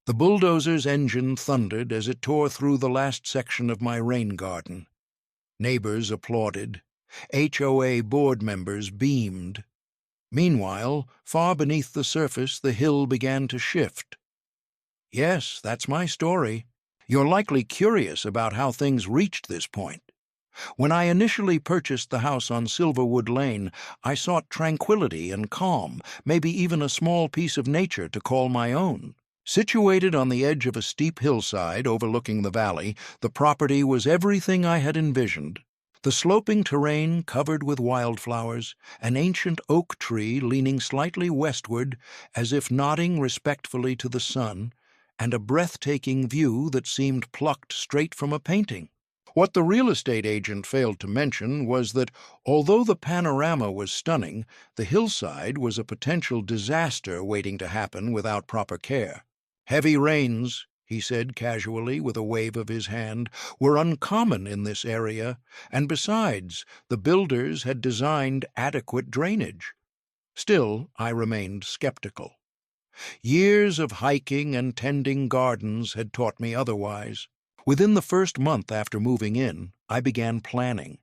The bulldozer's engine thundered as it tore through the last section of my rain garden. Neighbors applauded. HOA board members beamed. Meanwhile, far beneath the surface, the hill began to shift. Yes, that's my story. You're likely curious about how things reached this point. When I initially purchased the house on Silverwood Lane, I sought tranquility and calm, maybe even a small piece of nature to call my own. Situated on the edge of a steep hillside overlooking the valley, the property was everything I had envisioned. The sloping terrain covered with wildflowers, an ancient oak tree leaning slightly westward as if nodding respectfully to the sun, and a breathtaking view that seemed plucked straight from a painting. What the real estate agent failed to mention was that, although the panorama was stunning, the hillside was a potential disaster waiting to happen without proper care. Heavy rains, he said casually with a wave of his hand, were uncommon in this area, and besides, the builders had designed adequate drainage. Still, I remained skeptical. Years of hiking and tending gardens had taught me otherwise. Within the first month after moving in, I began planning.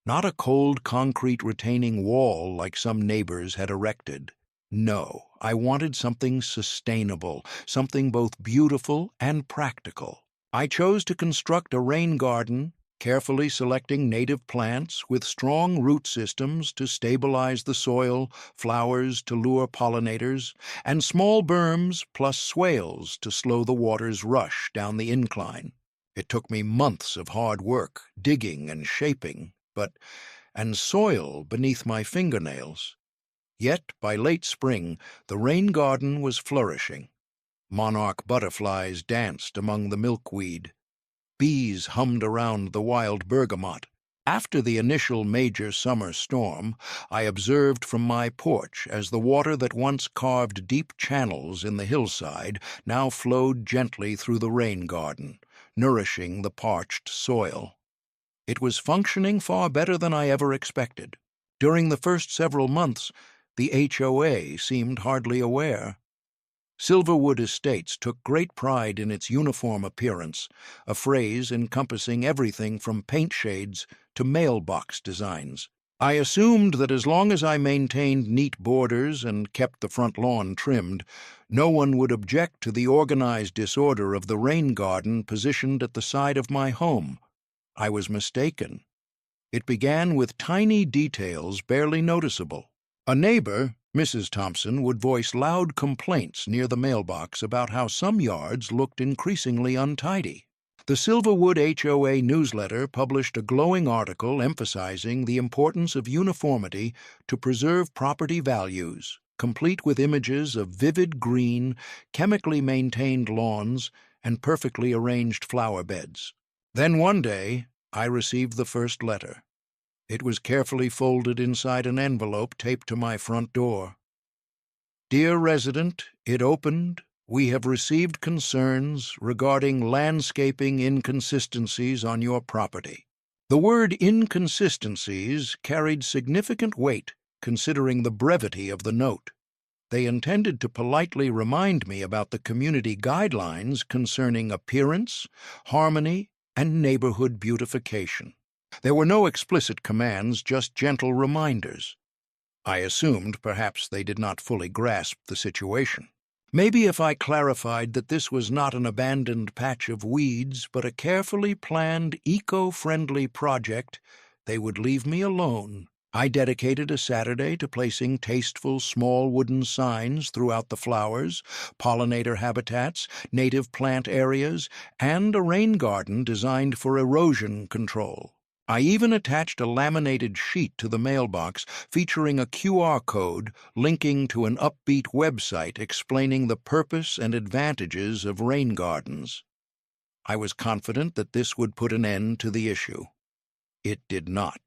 Not a cold concrete retaining wall like some neighbors had erected. No, I wanted something sustainable, something both beautiful and practical. I chose to construct a rain garden, carefully selecting native plants with strong root systems to stabilize the soil, flowers to lure pollinators, and small berms plus swales to slow the water's rush down the incline. It took me months of hard work, digging and shaping, and soil beneath my fingernails. Yet, by late spring, the rain garden was flourishing. Monarch butterflies danced among the milkweed. Bees hummed around the wild bergamot. After the initial major summer storm, I observed from my porch as the water that once carved deep channels in the hillside now flowed gently through the rain garden, nourishing the parched soil. It was functioning far better than I ever expected. During the first several months, the HOA seemed hardly aware. Silverwood Estates took great pride in its uniform appearance, a phrase encompassing everything from paint shades to mailbox designs. I assumed that as long as I maintained neat borders and kept the front lawn trimmed, no one would object to the organized disorder of the rain garden positioned at the side of my home. I was mistaken. It began with tiny details barely noticeable. A neighbor, Mrs. Thompson, would voice loud complaints near the mailbox about how some yards looked increasingly untidy. The Silverwood HOA newsletter published a glowing article emphasizing the importance of uniformity to preserve property values, complete with images of vivid green, chemically maintained lawns, and perfectly arranged flower beds. Then one day, I received the first letter. It was carefully folded inside an envelope taped to my front door. Dear resident, it opened. We have received concerns regarding landscaping inconsistencies on your property. The word inconsistencies carried significant weight considering the brevity of the note. They intended to politely remind me about the community guidelines concerning appearance, harmony, and neighborhood beautification. There were no explicit commands, just gentle reminders. I assumed perhaps they did not fully grasp the situation. Maybe if I clarified that this was not an abandoned patch of weeds, but a carefully planned, eco-friendly project, they would leave me alone. I dedicated a Saturday to placing tasteful small wooden signs throughout the flowers, pollinator habitats, native plant areas, and a rain garden designed for erosion control. I even attached a laminated sheet to the mailbox featuring a QR code linking to an upbeat website explaining the purpose and advantages of rain gardens. I was confident that this would put an end to the issue. It did not.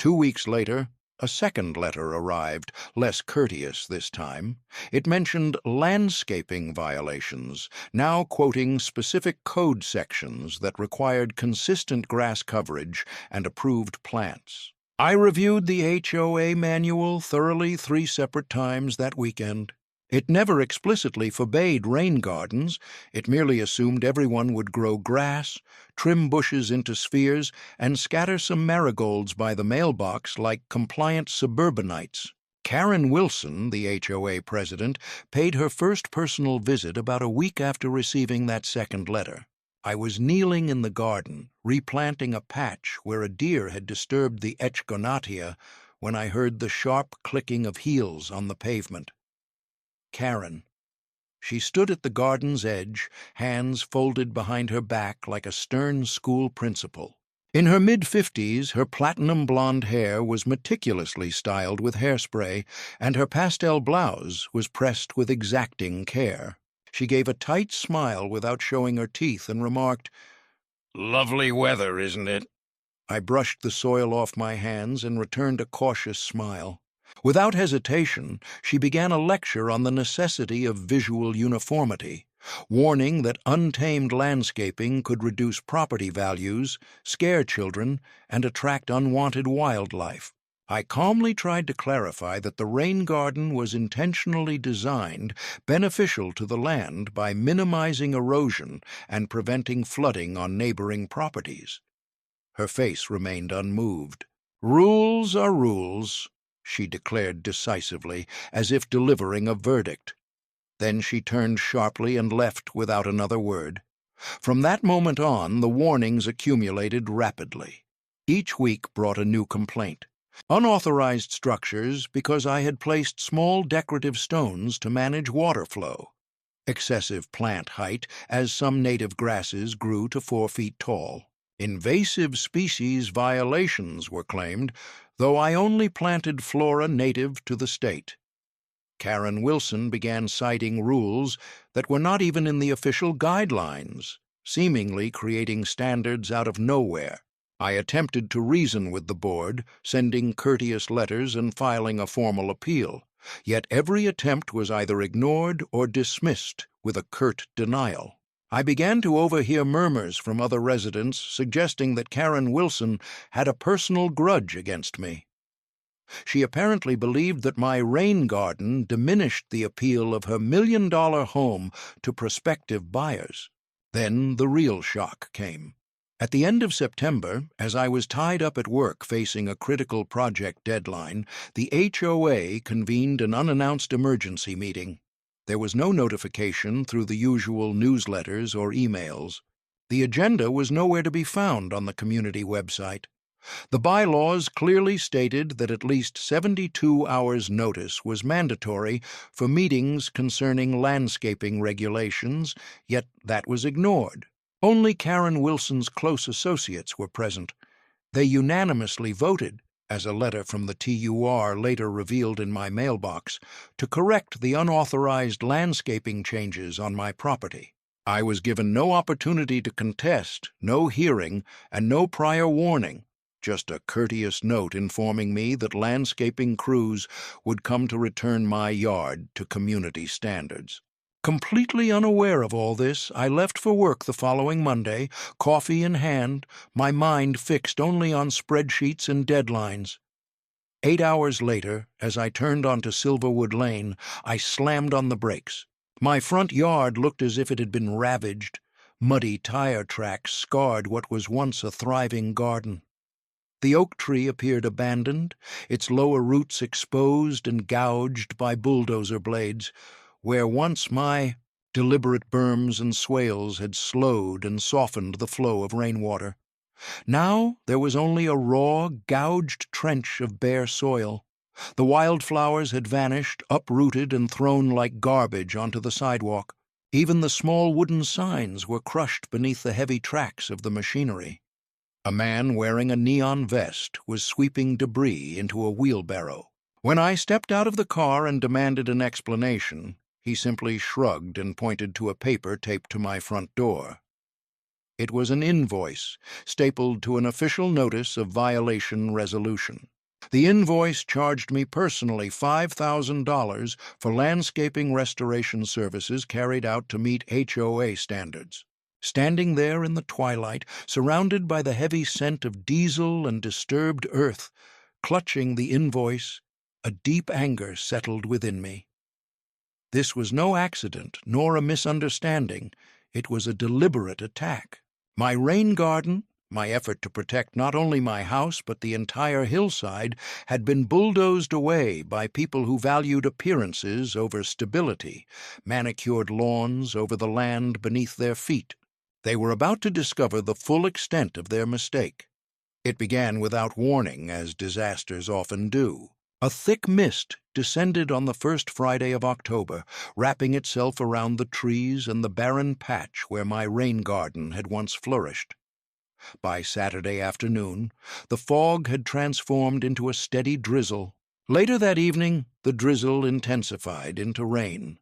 2 weeks later, a second letter arrived, less courteous this time. It mentioned landscaping violations, now quoting specific code sections that required consistent grass coverage and approved plants. I reviewed the HOA manual thoroughly 3 separate times that weekend. It never explicitly forbade rain gardens. It merely assumed everyone would grow grass, trim bushes into spheres, and scatter some marigolds by the mailbox like compliant suburbanites. Karen Wilson, the HOA president, paid her first personal visit about a week after receiving that second letter. I was kneeling in the garden, replanting a patch where a deer had disturbed the echgonatia, when I heard the sharp clicking of heels on the pavement. Karen. She stood at the garden's edge, hands folded behind her back like a stern school principal. In her mid-50s, her platinum blonde hair was meticulously styled with hairspray, and her pastel blouse was pressed with exacting care. She gave a tight smile without showing her teeth and remarked, "Lovely weather, isn't it?" I brushed the soil off my hands and returned a cautious smile. Without hesitation, she began a lecture on the necessity of visual uniformity, warning that untamed landscaping could reduce property values, scare children, and attract unwanted wildlife. I calmly tried to clarify that the rain garden was intentionally designed, beneficial to the land by minimizing erosion and preventing flooding on neighboring properties. Her face remained unmoved. "Rules are rules," she declared decisively, as if delivering a verdict. Then she turned sharply and left without another word. From that moment on, the warnings accumulated rapidly. Each week brought a new complaint. Unauthorized structures because I had placed small decorative stones to manage water flow. Excessive plant height, as some native grasses grew to 4 feet tall. Invasive species violations were claimed, though I only planted flora native to the state. Karen Wilson began citing rules that were not even in the official guidelines, seemingly creating standards out of nowhere. I attempted to reason with the board, sending courteous letters and filing a formal appeal, yet every attempt was either ignored or dismissed with a curt denial. I began to overhear murmurs from other residents suggesting that Karen Wilson had a personal grudge against me. She apparently believed that my rain garden diminished the appeal of her $1 million home to prospective buyers. Then the real shock came. At the end of September, as I was tied up at work facing a critical project deadline, the HOA convened an unannounced emergency meeting. There was no notification through the usual newsletters or emails. The agenda was nowhere to be found on the community website. The bylaws clearly stated that at least 72 hours' notice was mandatory for meetings concerning landscaping regulations, yet that was ignored. Only Karen Wilson's close associates were present. They unanimously voted, as a letter from the TUR later revealed in my mailbox, to correct the unauthorized landscaping changes on my property. I was given no opportunity to contest, no hearing, and no prior warning, just a courteous note informing me that landscaping crews would come to return my yard to community standards. Completely unaware of all this, I left for work the following Monday, coffee in hand, my mind fixed only on spreadsheets and deadlines. 8 hours later, as I turned onto Silverwood Lane, I slammed on the brakes. My front yard looked as if it had been ravaged. Muddy tire tracks scarred what was once a thriving garden. The oak tree appeared abandoned, its lower roots exposed and gouged by bulldozer blades, where once my deliberate berms and swales had slowed and softened the flow of rainwater. Now there was only a raw, gouged trench of bare soil. The wildflowers had vanished, uprooted and thrown like garbage onto the sidewalk. Even the small wooden signs were crushed beneath the heavy tracks of the machinery. A man wearing a neon vest was sweeping debris into a wheelbarrow. When I stepped out of the car and demanded an explanation, he simply shrugged and pointed to a paper taped to my front door. It was an invoice, stapled to an official notice of violation resolution. The invoice charged me personally $5,000 for landscaping restoration services carried out to meet HOA standards. Standing there in the twilight, surrounded by the heavy scent of diesel and disturbed earth, clutching the invoice, a deep anger settled within me. This was no accident, nor a misunderstanding. It was a deliberate attack. My rain garden, my effort to protect not only my house but the entire hillside, had been bulldozed away by people who valued appearances over stability, manicured lawns over the land beneath their feet. They were about to discover the full extent of their mistake. It began without warning, as disasters often do. A thick mist descended on the first Friday of October, wrapping itself around the trees and the barren patch where my rain garden had once flourished. By Saturday afternoon, the fog had transformed into a steady drizzle. Later that evening, the drizzle intensified into rain.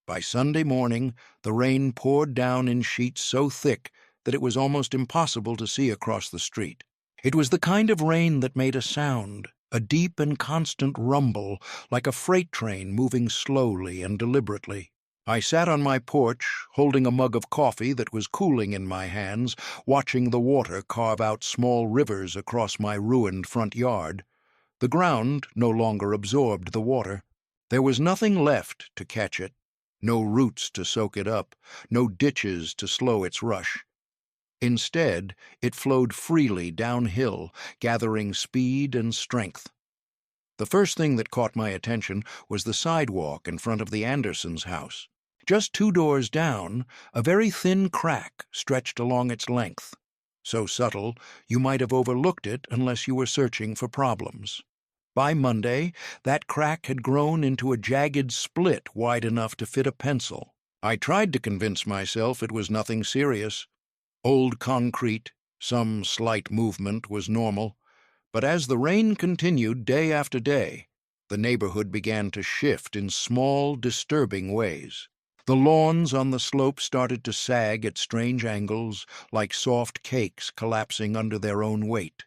By Sunday morning, the rain poured down in sheets so thick that it was almost impossible to see across the street. It was the kind of rain that made a sound, a deep and constant rumble, like a freight train moving slowly and deliberately. I sat on my porch, holding a mug of coffee that was cooling in my hands, watching the water carve out small rivers across my ruined front yard. The ground no longer absorbed the water. There was nothing left to catch it, no roots to soak it up, no ditches to slow its rush. Instead, it flowed freely downhill, gathering speed and strength. The first thing that caught my attention was the sidewalk in front of the Andersons' house. Just 2 doors down, a very thin crack stretched along its length. So subtle, you might have overlooked it unless you were searching for problems. By Monday, that crack had grown into a jagged split wide enough to fit a pencil. I tried to convince myself it was nothing serious. Old concrete, some slight movement was normal. But as the rain continued day after day, the neighborhood began to shift in small, disturbing ways. The lawns on the slope started to sag at strange angles, like soft cakes collapsing under their own weight.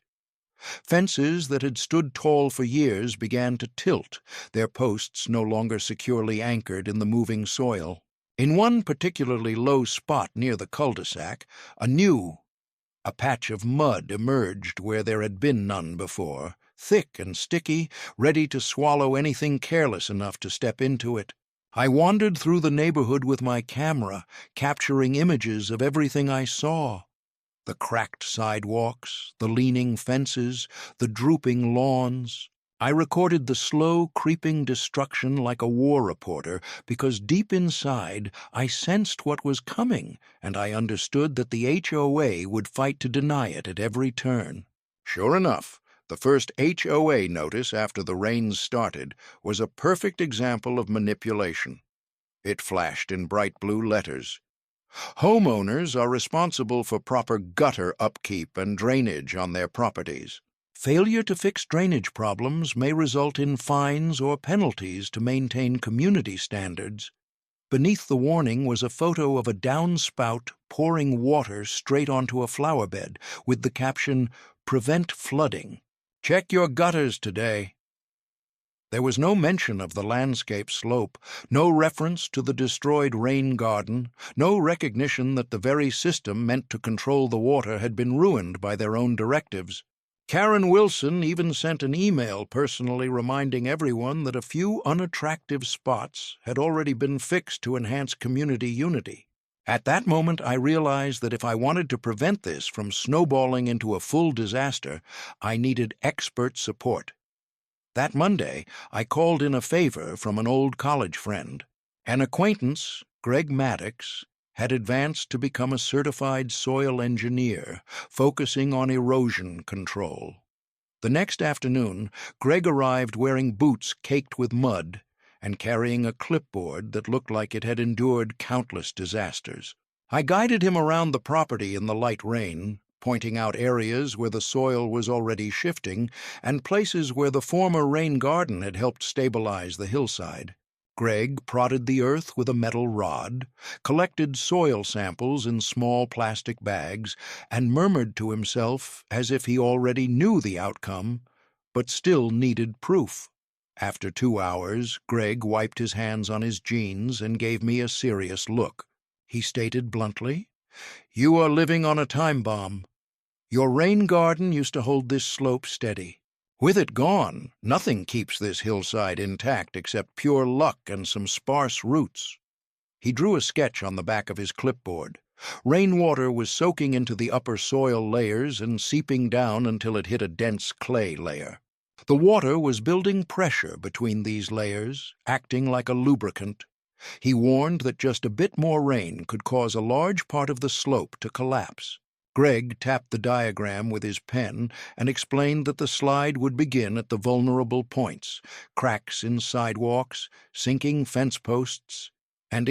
Fences that had stood tall for years began to tilt, their posts no longer securely anchored in the moving soil. In one particularly low spot near the cul-de-sac, a patch of mud emerged where there had been none before, thick and sticky, ready to swallow anything careless enough to step into it. I wandered through the neighborhood with my camera, capturing images of everything I saw. The cracked sidewalks, the leaning fences, the drooping lawns. I recorded the slow, creeping destruction like a war reporter because deep inside I sensed what was coming, and I understood that the HOA would fight to deny it at every turn. Sure enough, the first HOA notice after the rains started was a perfect example of manipulation. It flashed in bright blue letters. Homeowners are responsible for proper gutter upkeep and drainage on their properties. Failure to fix drainage problems may result in fines or penalties to maintain community standards. Beneath the warning was a photo of a downspout pouring water straight onto a flower bed with the caption, "Prevent flooding. Check your gutters today." There was no mention of the landscape slope, no reference to the destroyed rain garden, no recognition that the very system meant to control the water had been ruined by their own directives. Karen Wilson even sent an email personally reminding everyone that a few unattractive spots had already been fixed to enhance community unity. At that moment, I realized that if I wanted to prevent this from snowballing into a full disaster, I needed expert support. That Monday, I called in a favor from an old college friend. An acquaintance, Greg Maddox, had advanced to become a certified soil engineer, focusing on erosion control. The next afternoon, Greg arrived wearing boots caked with mud and carrying a clipboard that looked like it had endured countless disasters. I guided him around the property in the light rain, pointing out areas where the soil was already shifting and places where the former rain garden had helped stabilize the hillside. Greg prodded the earth with a metal rod, collected soil samples in small plastic bags, and murmured to himself as if he already knew the outcome, but still needed proof. After 2 hours, Greg wiped his hands on his jeans and gave me a serious look. He stated bluntly, "You are living on a time bomb. Your rain garden used to hold this slope steady. With it gone, nothing keeps this hillside intact except pure luck and some sparse roots. He drew a sketch on the back of his clipboard. Rainwater was soaking into the upper soil layers and seeping down until it hit a dense clay layer. The water was building pressure between these layers, acting like a lubricant. He warned that just a bit more rain could cause a large part of the slope to collapse. Greg tapped the diagram with his pen and explained that the slide would begin at the vulnerable points, cracks in sidewalks, sinking fence posts, and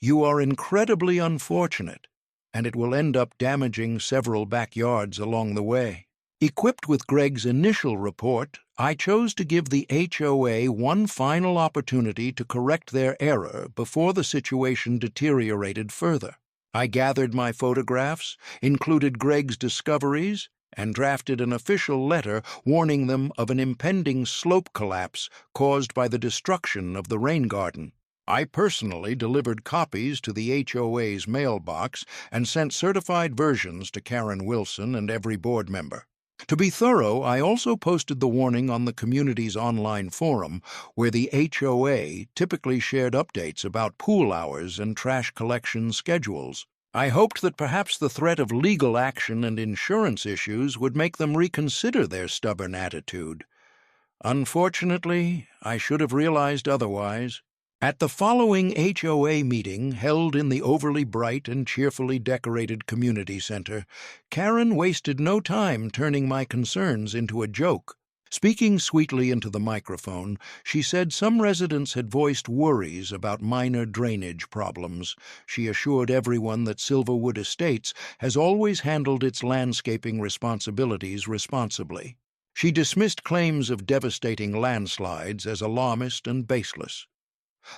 you are incredibly unfortunate, and it will end up damaging several backyards along the way. Equipped with Greg's initial report, I chose to give the HOA one final opportunity to correct their error before the situation deteriorated further. I gathered my photographs, included Greg's discoveries, and drafted an official letter warning them of an impending slope collapse caused by the destruction of the rain garden. I personally delivered copies to the HOA's mailbox and sent certified versions to Karen Wilson and every board member. To be thorough, I also posted the warning on the community's online forum, where the HOA typically shared updates about pool hours and trash collection schedules. I hoped that perhaps the threat of legal action and insurance issues would make them reconsider their stubborn attitude. Unfortunately, I should have realized otherwise. At the following HOA meeting, held in the overly bright and cheerfully decorated community center, Karen wasted no time turning my concerns into a joke. Speaking sweetly into the microphone, she said some residents had voiced worries about minor drainage problems. She assured everyone that Silverwood Estates has always handled its landscaping responsibilities responsibly. She dismissed claims of devastating landslides as alarmist and baseless.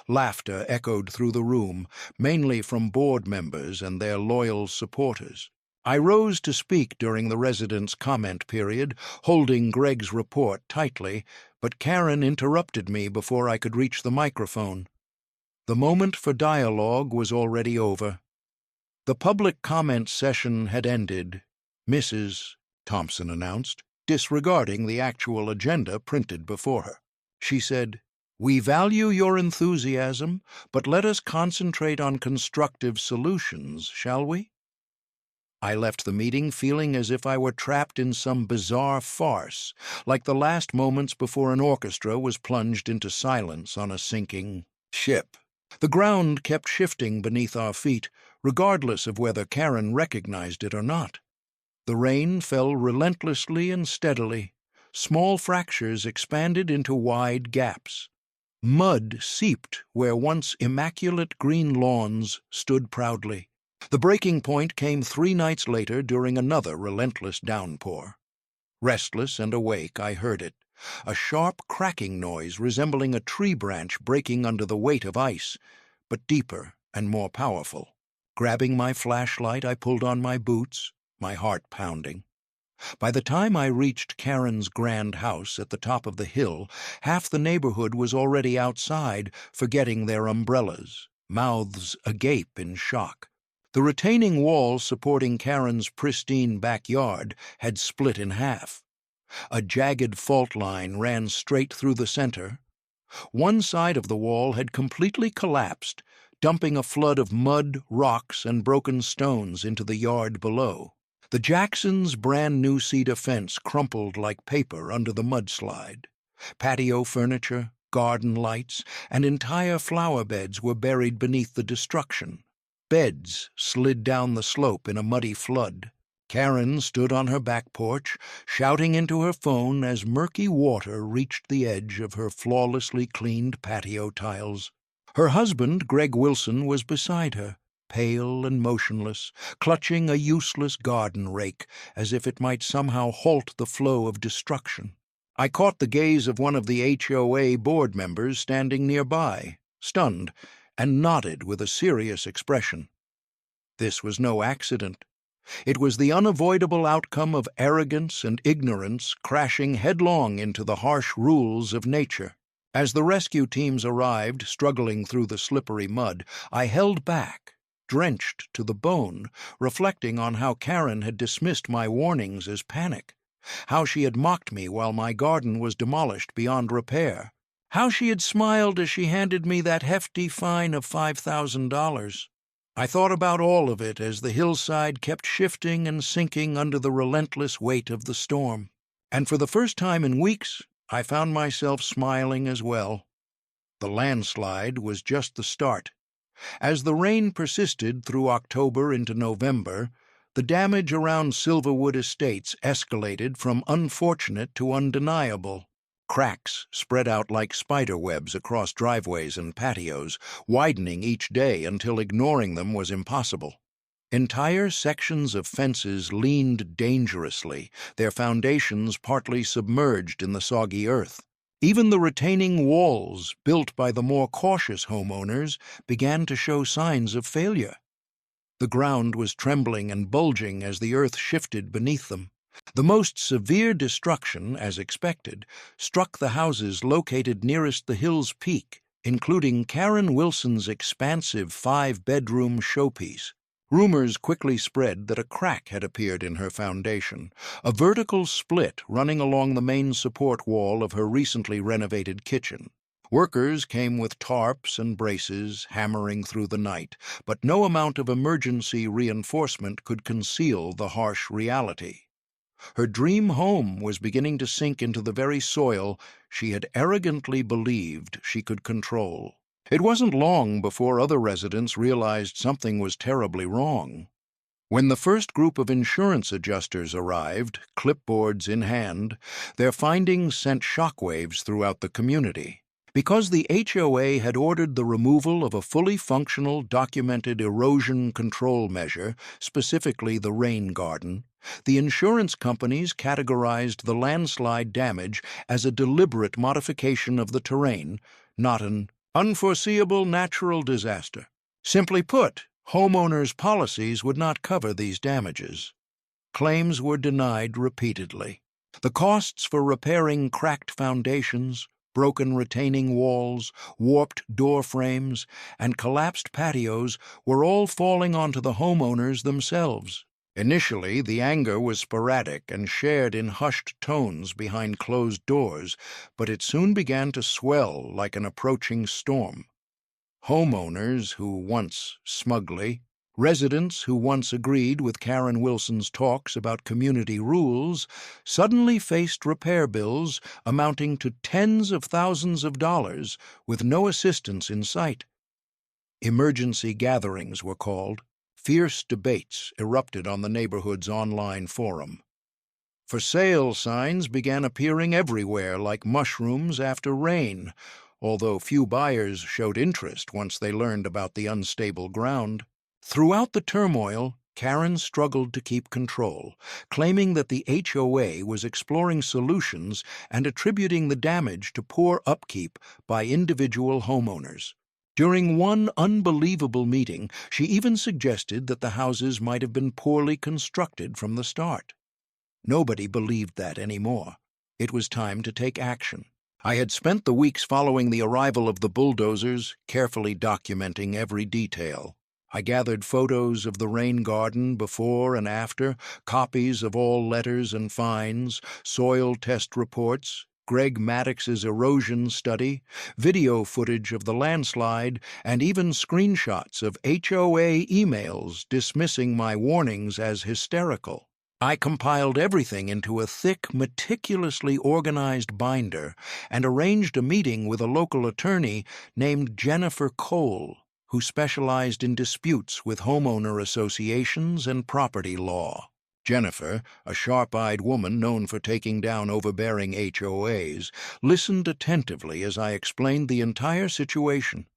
Laughter echoed through the room, mainly from board members and their loyal supporters. I rose to speak during the residents' comment period, holding Greg's report tightly, but Karen interrupted me before I could reach the microphone. The moment for dialogue was already over. The public comment session had ended, Mrs. Thompson announced, disregarding the actual agenda printed before her. She said, "We value your enthusiasm, but let us concentrate on constructive solutions, shall we?" I left the meeting feeling as if I were trapped in some bizarre farce, like the last moments before an orchestra was plunged into silence on a sinking ship. The ground kept shifting beneath our feet, regardless of whether Karen recognized it or not. The rain fell relentlessly and steadily. Small fractures expanded into wide gaps. Mud seeped where once immaculate green lawns stood proudly. The breaking point came 3 nights later during another relentless downpour. Restless and awake, I heard it, a sharp cracking noise resembling a tree branch breaking under the weight of ice, but deeper and more powerful. Grabbing my flashlight, I pulled on my boots, my heart pounding. By the time I reached Karen's grand house at the top of the hill, half the neighborhood was already outside, forgetting their umbrellas, mouths agape in shock. The retaining wall supporting Karen's pristine backyard had split in half. A jagged fault line ran straight through the center. One side of the wall had completely collapsed, dumping a flood of mud, rocks, and broken stones into the yard below. The Jacksons' brand-new cedar fence crumpled like paper under the mudslide. Patio furniture, garden lights, and entire flower beds were buried beneath the destruction. Beds slid down the slope in a muddy flood. Karen stood on her back porch, shouting into her phone as murky water reached the edge of her flawlessly cleaned patio tiles. Her husband, Greg Wilson, was beside her, pale and motionless, clutching a useless garden rake, as if it might somehow halt the flow of destruction. I caught the gaze of one of the HOA board members standing nearby, stunned, and nodded with a serious expression. This was no accident. It was the unavoidable outcome of arrogance and ignorance crashing headlong into the harsh rules of nature. As the rescue teams arrived, struggling through the slippery mud, I held back, drenched to the bone, reflecting on how Karen had dismissed my warnings as panic. how she had mocked me while my garden was demolished beyond repair, how she had smiled as she handed me that hefty fine of $5,000. I thought about all of it as the hillside kept shifting and sinking under the relentless weight of the storm. And for the first time in weeks, I found myself smiling as well. The landslide was just the start. As the rain persisted through October into November, the damage around Silverwood Estates escalated from unfortunate to undeniable. Cracks spread out like spider webs across driveways and patios, widening each day until ignoring them was impossible. Entire sections of fences leaned dangerously, their foundations partly submerged in the soggy earth. Even the retaining walls, built by the more cautious homeowners, began to show signs of failure. The ground was trembling and bulging as the earth shifted beneath them. The most severe destruction, as expected, struck the houses located nearest the hill's peak, including Karen Wilson's expansive 5-bedroom showpiece. Rumors quickly spread that a crack had appeared in her foundation, a vertical split running along the main support wall of her recently renovated kitchen. Workers came with tarps and braces, hammering through the night, but no amount of emergency reinforcement could conceal the harsh reality. Her dream home was beginning to sink into the very soil she had arrogantly believed she could control. It wasn't long before other residents realized something was terribly wrong. When the first group of insurance adjusters arrived, clipboards in hand, their findings sent shockwaves throughout the community. Because the HOA had ordered the removal of a fully functional, documented erosion control measure, specifically the rain garden, the insurance companies categorized the landslide damage as a deliberate modification of the terrain, not an unforeseeable natural disaster. Simply put, homeowners' policies would not cover these damages. Claims were denied repeatedly. The costs for repairing cracked foundations, broken retaining walls, warped door frames, and collapsed patios were all falling onto the homeowners themselves. Initially, the anger was sporadic and shared in hushed tones behind closed doors, but it soon began to swell like an approaching storm. Homeowners who once smugly, residents who once agreed with Karen Wilson's talks about community rules, suddenly faced repair bills amounting to tens of thousands of dollars with no assistance in sight. Emergency gatherings were called. Fierce debates erupted on the neighborhood's online forum. For sale signs began appearing everywhere like mushrooms after rain, although few buyers showed interest once they learned about the unstable ground. Throughout the turmoil, Karen struggled to keep control, claiming that the HOA was exploring solutions and attributing the damage to poor upkeep by individual homeowners. During one unbelievable meeting, she even suggested that the houses might have been poorly constructed from the start. Nobody believed that anymore. It was time to take action. I had spent the weeks following the arrival of the bulldozers, carefully documenting every detail. I gathered photos of the rain garden before and after, copies of all letters and fines, soil test reports, Greg Maddox's erosion study, video footage of the landslide, and even screenshots of HOA emails dismissing my warnings as hysterical. I compiled everything into a thick, meticulously organized binder and arranged a meeting with a local attorney named Jennifer Cole, who specialized in disputes with homeowner associations and property law. Jennifer, a sharp-eyed woman known for taking down overbearing HOAs, listened attentively as I explained the entire situation.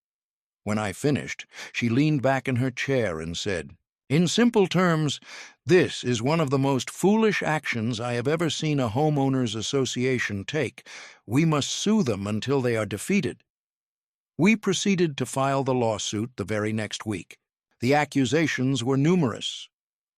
When I finished, she leaned back in her chair and said, "In simple terms, this is one of the most foolish actions I have ever seen a homeowners association take. We must sue them until they are defeated." We proceeded to file the lawsuit the very next week. The accusations were numerous: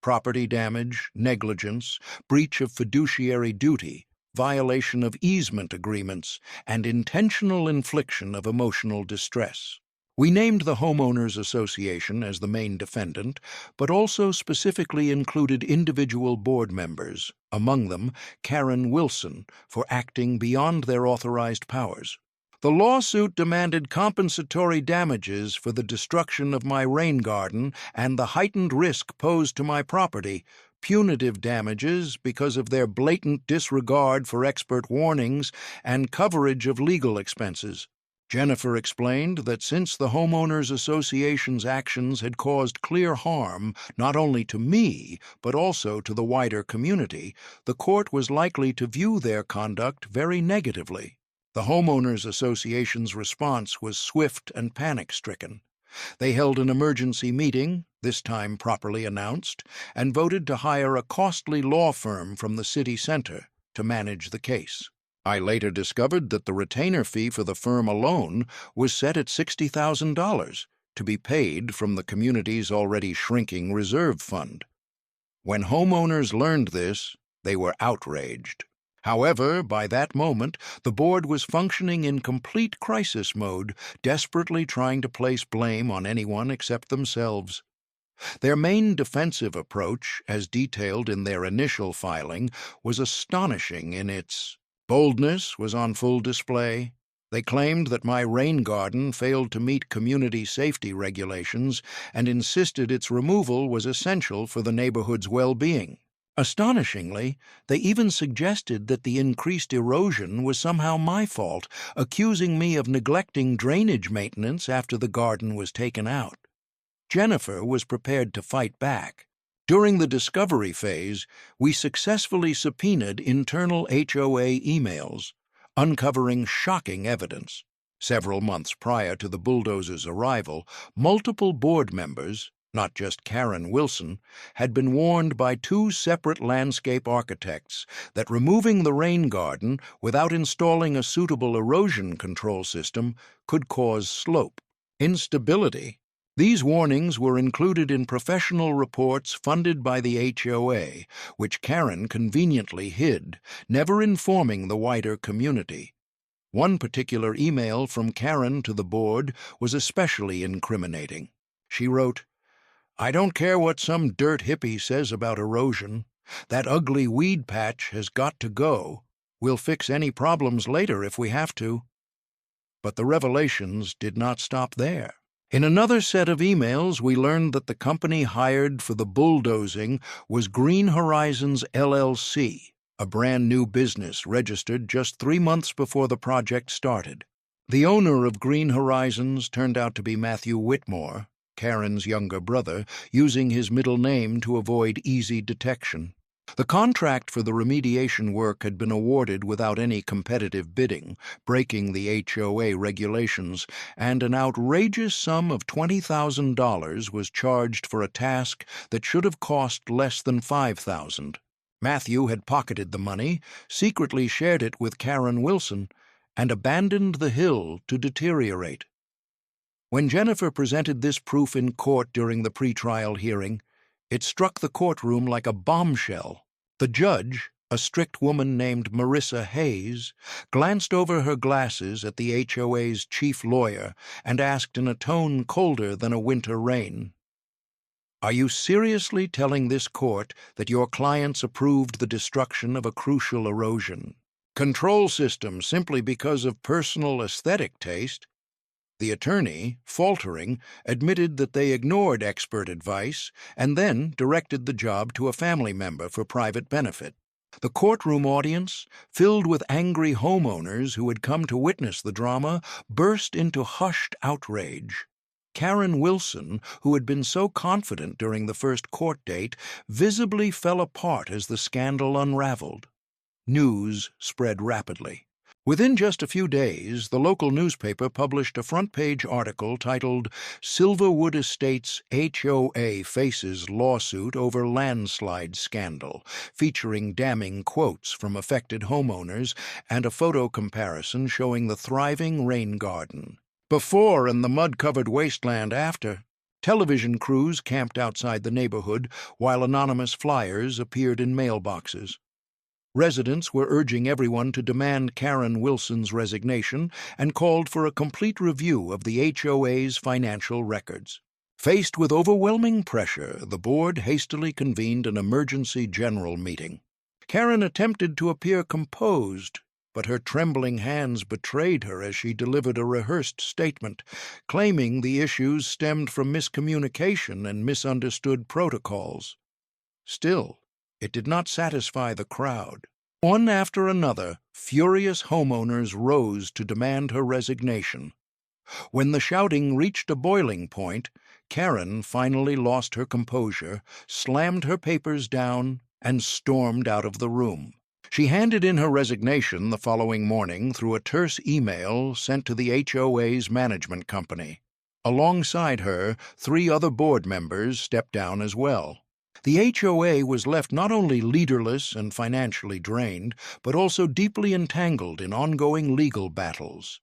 property damage, negligence, breach of fiduciary duty, violation of easement agreements, and intentional infliction of emotional distress. We named the Homeowners Association as the main defendant, but also specifically included individual board members, among them Karen Wilson, for acting beyond their authorized powers. The lawsuit demanded compensatory damages for the destruction of my rain garden and the heightened risk posed to my property, punitive damages because of their blatant disregard for expert warnings, and coverage of legal expenses. Jennifer explained that since the Homeowners Association's actions had caused clear harm not only to me but also to the wider community, the court was likely to view their conduct very negatively. The Homeowners Association's response was swift and panic-stricken. They held an emergency meeting, this time properly announced, and voted to hire a costly law firm from the city center to manage the case. I later discovered that the retainer fee for the firm alone was set at $60,000 to be paid from the community's already shrinking reserve fund. When homeowners learned this, they were outraged. However, by that moment, the board was functioning in complete crisis mode, desperately trying to place blame on anyone except themselves. Their main defensive approach, as detailed in their initial filing, was astonishing in its boldness was on full display. They claimed that my rain garden failed to meet community safety regulations and insisted its removal was essential for the neighborhood's well-being. Astonishingly, they even suggested that the increased erosion was somehow my fault, accusing me of neglecting drainage maintenance after the garden was taken out. Jennifer was prepared to fight back. During the discovery phase, we successfully subpoenaed internal HOA emails, uncovering shocking evidence. Several months prior to the bulldozer's arrival, multiple board members, not just Karen Wilson, had been warned by two separate landscape architects that removing the rain garden without installing a suitable erosion control system could cause slope instability. These warnings were included in professional reports funded by the HOA, which Karen conveniently hid, never informing the wider community. One particular email from Karen to the board was especially incriminating. She wrote, "I don't care what some dirt hippie says about erosion. That ugly weed patch has got to go. We'll fix any problems later if we have to." But the revelations did not stop there. In another set of emails, we learned that the company hired for the bulldozing was Green Horizons LLC, a brand new business registered just 3 months before the project started. The owner of Green Horizons turned out to be Matthew Whitmore, Karen's younger brother, using his middle name to avoid easy detection. The contract for the remediation work had been awarded without any competitive bidding, breaking the HOA regulations, and an outrageous sum of $20,000 was charged for a task that should have cost less than $5,000. Matthew had pocketed the money, secretly shared it with Karen Wilson, and abandoned the hill to deteriorate. When Jennifer presented this proof in court during the pretrial hearing, it struck the courtroom like a bombshell. The judge, a strict woman named Marissa Hayes, glanced over her glasses at the HOA's chief lawyer and asked in a tone colder than a winter rain, "Are you seriously telling this court that your clients approved the destruction of a crucial erosion control system simply because of personal aesthetic taste?" The attorney, faltering, admitted that they ignored expert advice and then directed the job to a family member for private benefit. The courtroom audience, filled with angry homeowners who had come to witness the drama, burst into hushed outrage. Karen Wilson, who had been so confident during the first court date, visibly fell apart as the scandal unraveled. News spread rapidly. Within just a few days, the local newspaper published a front-page article titled "Silverwood Estates HOA Faces Lawsuit Over Landslide Scandal," featuring damning quotes from affected homeowners and a photo comparison showing the thriving rain garden before and the mud-covered wasteland after. Television crews camped outside the neighborhood while anonymous flyers appeared in mailboxes. Residents were urging everyone to demand Karen Wilson's resignation and called for a complete review of the HOA's financial records. Faced with overwhelming pressure, the board hastily convened an emergency general meeting. Karen attempted to appear composed, but her trembling hands betrayed her as she delivered a rehearsed statement, claiming the issues stemmed from miscommunication and misunderstood protocols. Still, it did not satisfy the crowd. One after another, furious homeowners rose to demand her resignation. When the shouting reached a boiling point, Karen finally lost her composure, slammed her papers down, and stormed out of the room. She handed in her resignation the following morning through a terse email sent to the HOA's management company. Alongside her, 3 other board members stepped down as well. The HOA was left not only leaderless and financially drained, but also deeply entangled in ongoing legal battles.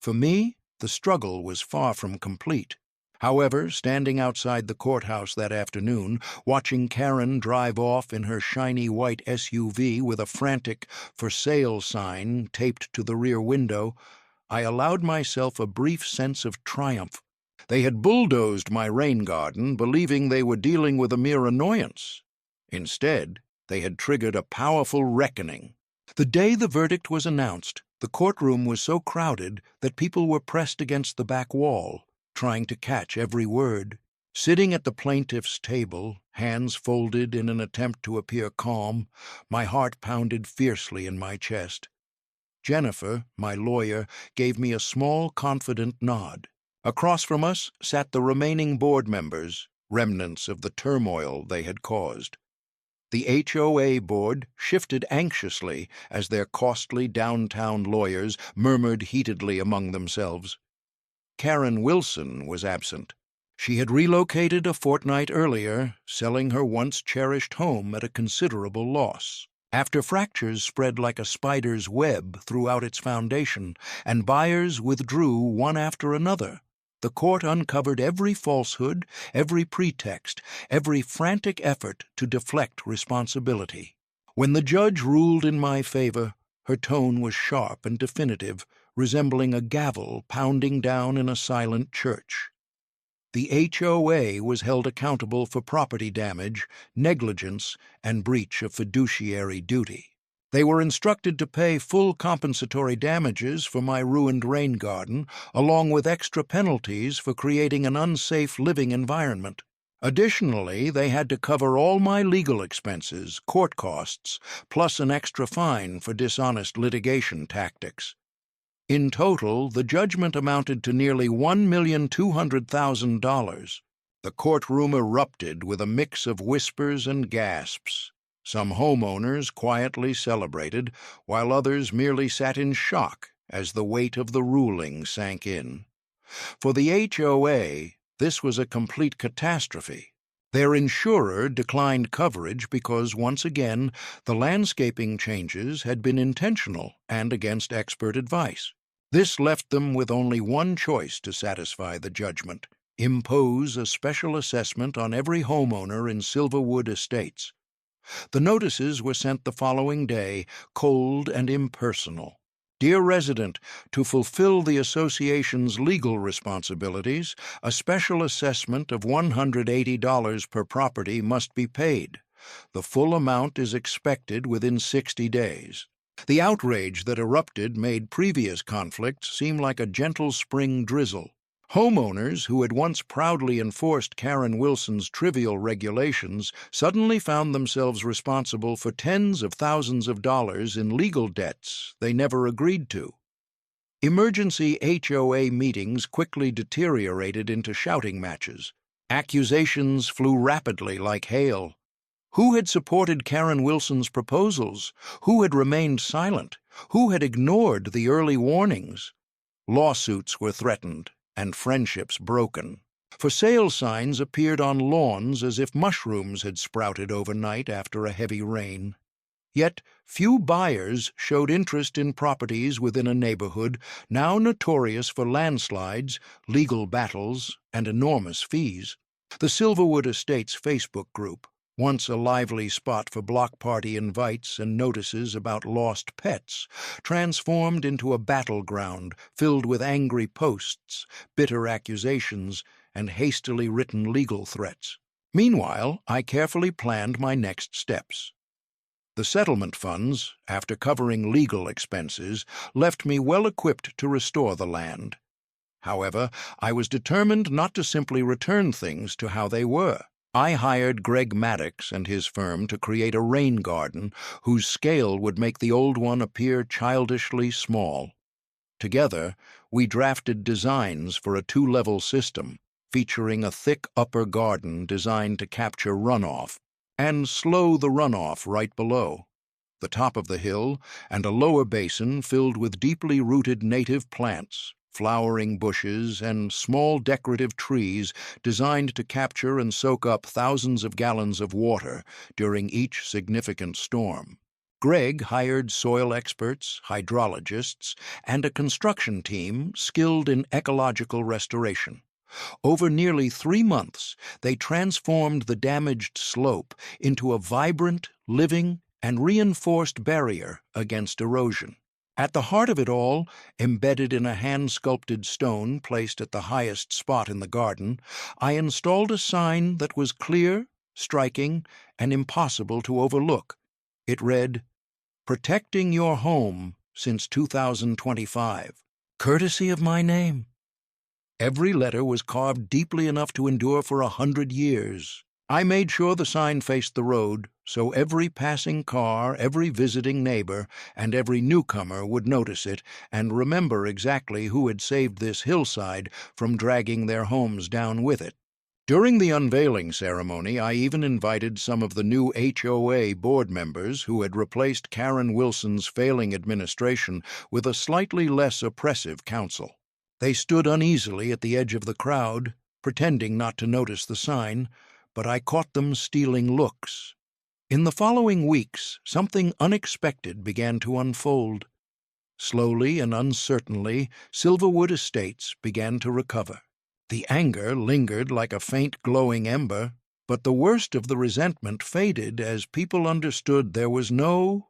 For me, the struggle was far from complete. However, standing outside the courthouse that afternoon, watching Karen drive off in her shiny white SUV with a frantic "for sale" sign taped to the rear window, I allowed myself a brief sense of triumph. They had bulldozed my rain garden, believing they were dealing with a mere annoyance. Instead, they had triggered a powerful reckoning. The day the verdict was announced, the courtroom was so crowded that people were pressed against the back wall, trying to catch every word. Sitting at the plaintiff's table, hands folded in an attempt to appear calm, my heart pounded fiercely in my chest. Jennifer, my lawyer, gave me a small, confident nod. Across from us sat the remaining board members, remnants of the turmoil they had caused. The HOA board shifted anxiously as their costly downtown lawyers murmured heatedly among themselves. Karen Wilson was absent. She had relocated a fortnight earlier, selling her once-cherished home at a considerable loss. After fractures spread like a spider's web throughout its foundation, and buyers withdrew one after another, the court uncovered every falsehood, every pretext, every frantic effort to deflect responsibility. When the judge ruled in my favor, her tone was sharp and definitive, resembling a gavel pounding down in a silent church. The HOA was held accountable for property damage, negligence, and breach of fiduciary duty. They were instructed to pay full compensatory damages for my ruined rain garden, along with extra penalties for creating an unsafe living environment. Additionally, they had to cover all my legal expenses, court costs, plus an extra fine for dishonest litigation tactics. In total, the judgment amounted to nearly $1,200,000. The courtroom erupted with a mix of whispers and gasps. Some homeowners quietly celebrated, while others merely sat in shock as the weight of the ruling sank in. For the HOA, this was a complete catastrophe. Their insurer declined coverage because, once again, the landscaping changes had been intentional and against expert advice. This left them with only one choice to satisfy the judgment: impose a special assessment on every homeowner in Silverwood Estates. The notices were sent the following day, cold and impersonal. Dear resident, to fulfill the association's legal responsibilities, a special assessment of $180 per property must be paid. The full amount is expected within 60 days. The outrage that erupted made previous conflicts seem like a gentle spring drizzle. Homeowners who had once proudly enforced Karen Wilson's trivial regulations suddenly found themselves responsible for tens of thousands of dollars in legal debts they never agreed to. Emergency HOA meetings quickly deteriorated into shouting matches. Accusations flew rapidly like hail. Who had supported Karen Wilson's proposals? Who had remained silent? Who had ignored the early warnings? Lawsuits were threatened, and friendships broken. For sale signs appeared on lawns as if mushrooms had sprouted overnight after a heavy rain. Yet few buyers showed interest in properties within a neighborhood now notorious for landslides, legal battles, and enormous fees. The Silverwood Estates Facebook group, once a lively spot for block party invites and notices about lost pets, transformed into a battleground filled with angry posts, bitter accusations, and hastily written legal threats. Meanwhile, I carefully planned my next steps. The settlement funds, after covering legal expenses, left me well equipped to restore the land. However, I was determined not to simply return things to how they were. I hired Greg Maddox and his firm to create a rain garden whose scale would make the old one appear childishly small. Together, we drafted designs for a two-level system, featuring a thick upper garden designed to capture runoff and slow the runoff right below, the top of the hill, and a lower basin filled with deeply rooted native plants, flowering bushes, and small decorative trees designed to capture and soak up thousands of gallons of water during each significant storm. Greg hired soil experts, hydrologists, and a construction team skilled in ecological restoration. Over nearly 3 months, they transformed the damaged slope into a vibrant, living, and reinforced barrier against erosion. At the heart of it all, embedded in a hand-sculpted stone placed at the highest spot in the garden, I installed a sign that was clear, striking, and impossible to overlook. It read, "Protecting your home since 2025. Courtesy of my name." Every letter was carved deeply enough to endure for 100 years. I made sure the sign faced the road, so every passing car, every visiting neighbor, and every newcomer would notice it and remember exactly who had saved this hillside from dragging their homes down with it. During the unveiling ceremony, I even invited some of the new HOA board members who had replaced Karen Wilson's failing administration with a slightly less oppressive council. They stood uneasily at the edge of the crowd, pretending not to notice the sign, but I caught them stealing looks. In the following weeks, something unexpected began to unfold. Slowly and uncertainly, Silverwood Estates began to recover. The anger lingered like a faint glowing ember, but the worst of the resentment faded as people understood there was no...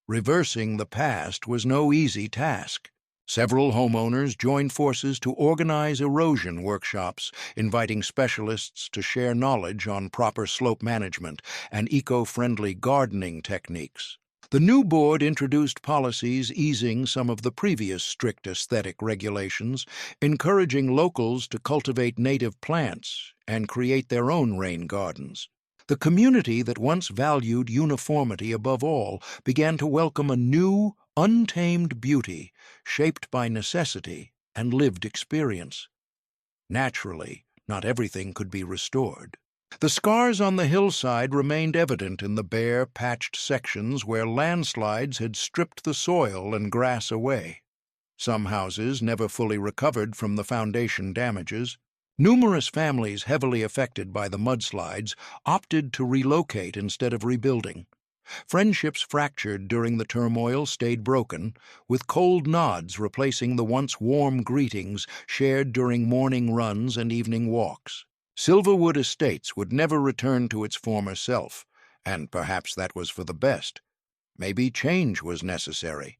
Reversing the past was no easy task. Several homeowners joined forces to organize erosion workshops, inviting specialists to share knowledge on proper slope management and eco-friendly gardening techniques. The new board introduced policies easing some of the previous strict aesthetic regulations, encouraging locals to cultivate native plants and create their own rain gardens. The community that once valued uniformity above all began to welcome a new, untamed beauty shaped by necessity and lived experience. Naturally, not everything could be restored. The scars on the hillside remained evident in the bare, patched sections where landslides had stripped the soil and grass away. Some houses never fully recovered from the foundation damages. Numerous families heavily affected by the mudslides opted to relocate instead of rebuilding. Friendships fractured during the turmoil stayed broken, with cold nods replacing the once warm greetings shared during morning runs and evening walks. Silverwood Estates would never return to its former self, and perhaps that was for the best. Maybe change was necessary.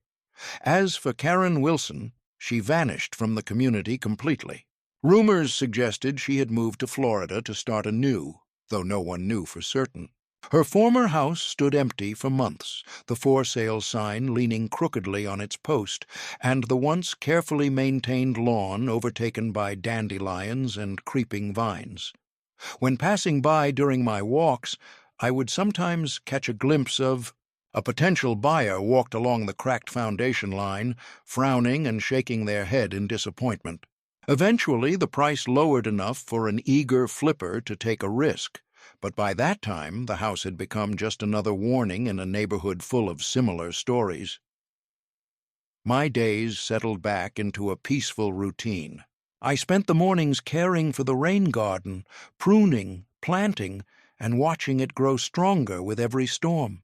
As for Karen Wilson, she vanished from the community completely. Rumors suggested she had moved to Florida to start anew, though no one knew for certain. Her former house stood empty for months, the for sale sign leaning crookedly on its post, and the once carefully maintained lawn overtaken by dandelions and creeping vines. When passing by during my walks, I would sometimes catch a glimpse of a potential buyer walked along the cracked foundation line, frowning and shaking their head in disappointment. Eventually, the price lowered enough for an eager flipper to take a risk. But by that time, the house had become just another warning in a neighborhood full of similar stories. My days settled back into a peaceful routine. I spent the mornings caring for the rain garden, pruning, planting, and watching it grow stronger with every storm.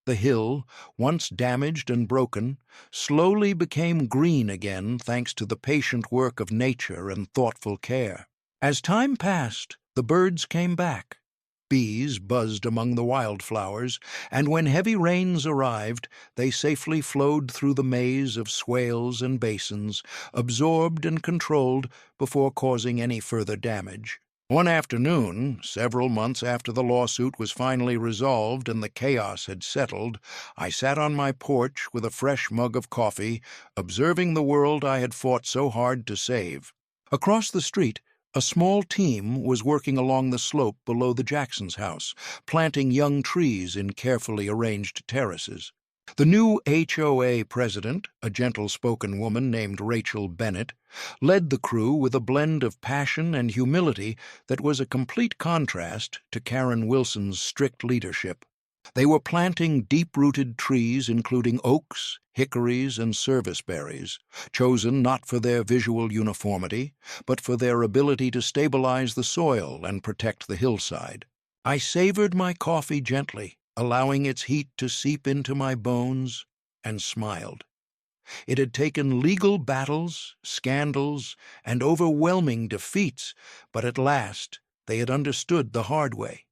The hill, once damaged and broken, slowly became green again thanks to the patient work of nature and thoughtful care. As time passed, the birds came back. Bees buzzed among the wildflowers, and when heavy rains arrived, they safely flowed through the maze of swales and basins, absorbed and controlled before causing any further damage. One afternoon, several months after the lawsuit was finally resolved and the chaos had settled, I sat on my porch with a fresh mug of coffee, observing the world I had fought so hard to save. Across the street, a small team was working along the slope below the Jacksons' house, planting young trees in carefully arranged terraces. The new HOA president, a gentle-spoken woman named Rachel Bennett, led the crew with a blend of passion and humility that was a complete contrast to Karen Wilson's strict leadership. They were planting deep-rooted trees including oaks, hickories, and serviceberries, chosen not for their visual uniformity, but for their ability to stabilize the soil and protect the hillside. I savored my coffee gently, allowing its heat to seep into my bones, and smiled. It had taken legal battles, scandals, and overwhelming defeats, but at last they had understood the hard way.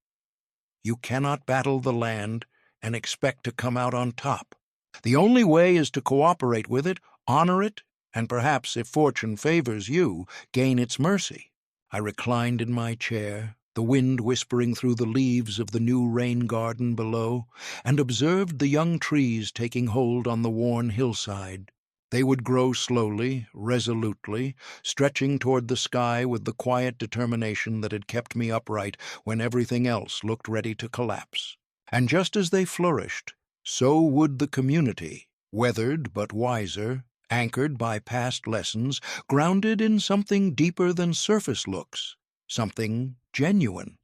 You cannot battle the land and expect to come out on top. The only way is to cooperate with it, honor it, and perhaps, if fortune favors you, gain its mercy. I reclined in my chair, the wind whispering through the leaves of the new rain garden below, and observed the young trees taking hold on the worn hillside. They would grow slowly, resolutely, stretching toward the sky with the quiet determination that had kept me upright when everything else looked ready to collapse. And just as they flourished, so would the community, weathered but wiser, anchored by past lessons, grounded in something deeper than surface looks, something genuine.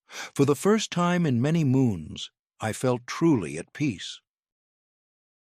For the first time in many moons, I felt truly at peace.